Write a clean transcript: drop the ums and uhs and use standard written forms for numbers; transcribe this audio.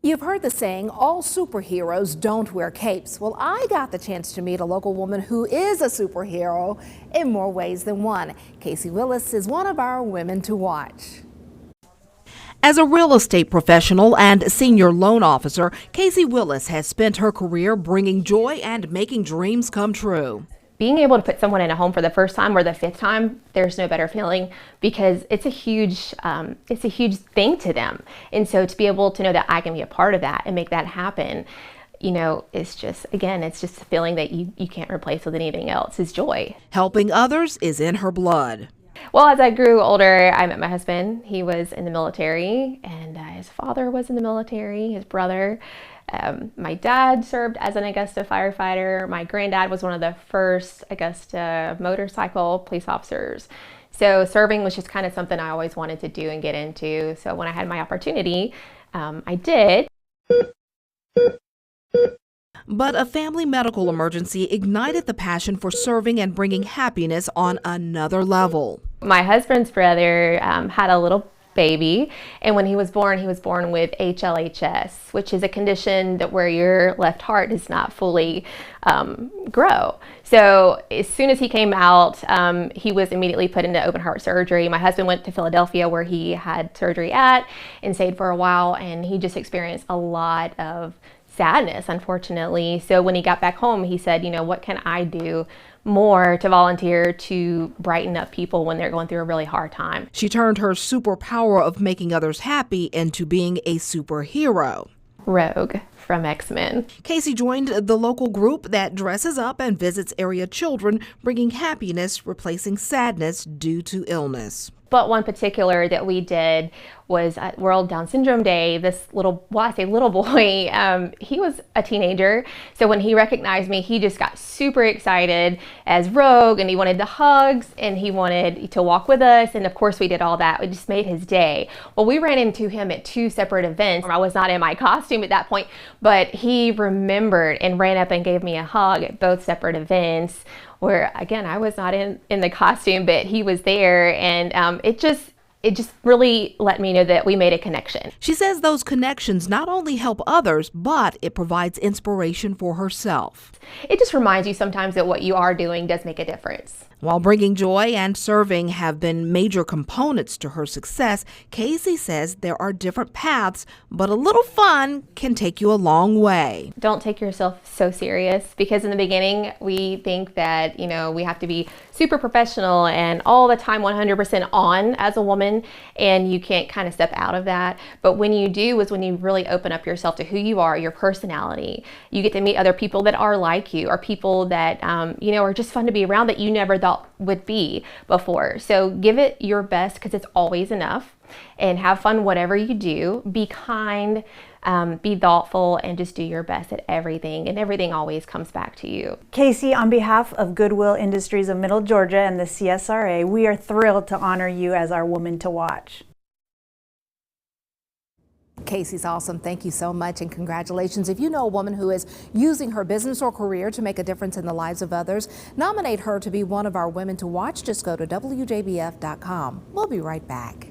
You've heard the saying, all superheroes don't wear capes. Well, I got the chance to meet a local woman who is a superhero in more ways than one. Kasie Willis is one of our women to watch. As a real estate professional and senior loan officer, Kasie Willis has spent her career bringing joy and making dreams come true. Being able to put someone in a home for the first time or the fifth time, there's no better feeling because it's a huge thing to them. And so to be able to know that I can be a part of that and make that happen, you know, it's just, again, it's just a feeling that you can't replace with anything else. It's joy. Helping others is in her blood. Well, as I grew older, I met my husband. He was in the military, and his father was in the military, his brother. My dad served as an Augusta firefighter. My granddad was one of the first Augusta motorcycle police officers. So serving was just kind of something I always wanted to do and get into. So when I had my opportunity, I did. But a family medical emergency ignited the passion for serving and bringing happiness on another level. My husband's brother had a little baby, and when he was born with HLHS, which is a condition where your left heart does not fully grow. So as soon as he came out, he was immediately put into open heart surgery. My husband went to Philadelphia where he had surgery at and stayed for a while, and he just experienced a lot of sadness, unfortunately. So when he got back home, he said, you know, what can I do more to volunteer to brighten up people when they're going through a really hard time? She turned her superpower of making others happy into being a superhero. Rogue from X-Men. Kasie joined the local group that dresses up and visits area children, bringing happiness, replacing sadness due to illness. But one particular that we did was at World Down Syndrome Day. This little, well, I say little boy, he was a teenager. So when he recognized me, he just got super excited as Rogue, and he wanted the hugs and he wanted to walk with us. And of course we did all that. It just made his day. Well, we ran into him at two separate events. I was not in my costume at that point, but he remembered and ran up and gave me a hug at both separate events where, again, I was not in the costume, but he was there, and it just really let me know that we made a connection. She says those connections not only help others, but it provides inspiration for herself. It just reminds you sometimes that what you are doing does make a difference. While bringing joy and serving have been major components to her success, Kasie says there are different paths, but a little fun can take you a long way. Don't take yourself so serious, because in the beginning we think that, you know, we have to be super professional and all the time 100% on as a woman, and you can't kind of step out of that. But when you do is when you really open up yourself to who you are, your personality. You get to meet other people that are like you, or people that you know, are just fun to be around that you never thought would be before. So give it your best, because it's always enough, and have fun whatever you do. Be kind, be thoughtful, and just do your best at everything, and everything always comes back to you. Kasie, on behalf of Goodwill Industries of Middle Georgia and the CSRA, we are thrilled to honor you as our woman to watch. Kasie's awesome. Thank you so much, and congratulations. If you know a woman who is using her business or career to make a difference in the lives of others, nominate her to be one of our women to watch. Just go to WJBF.com. We'll be right back.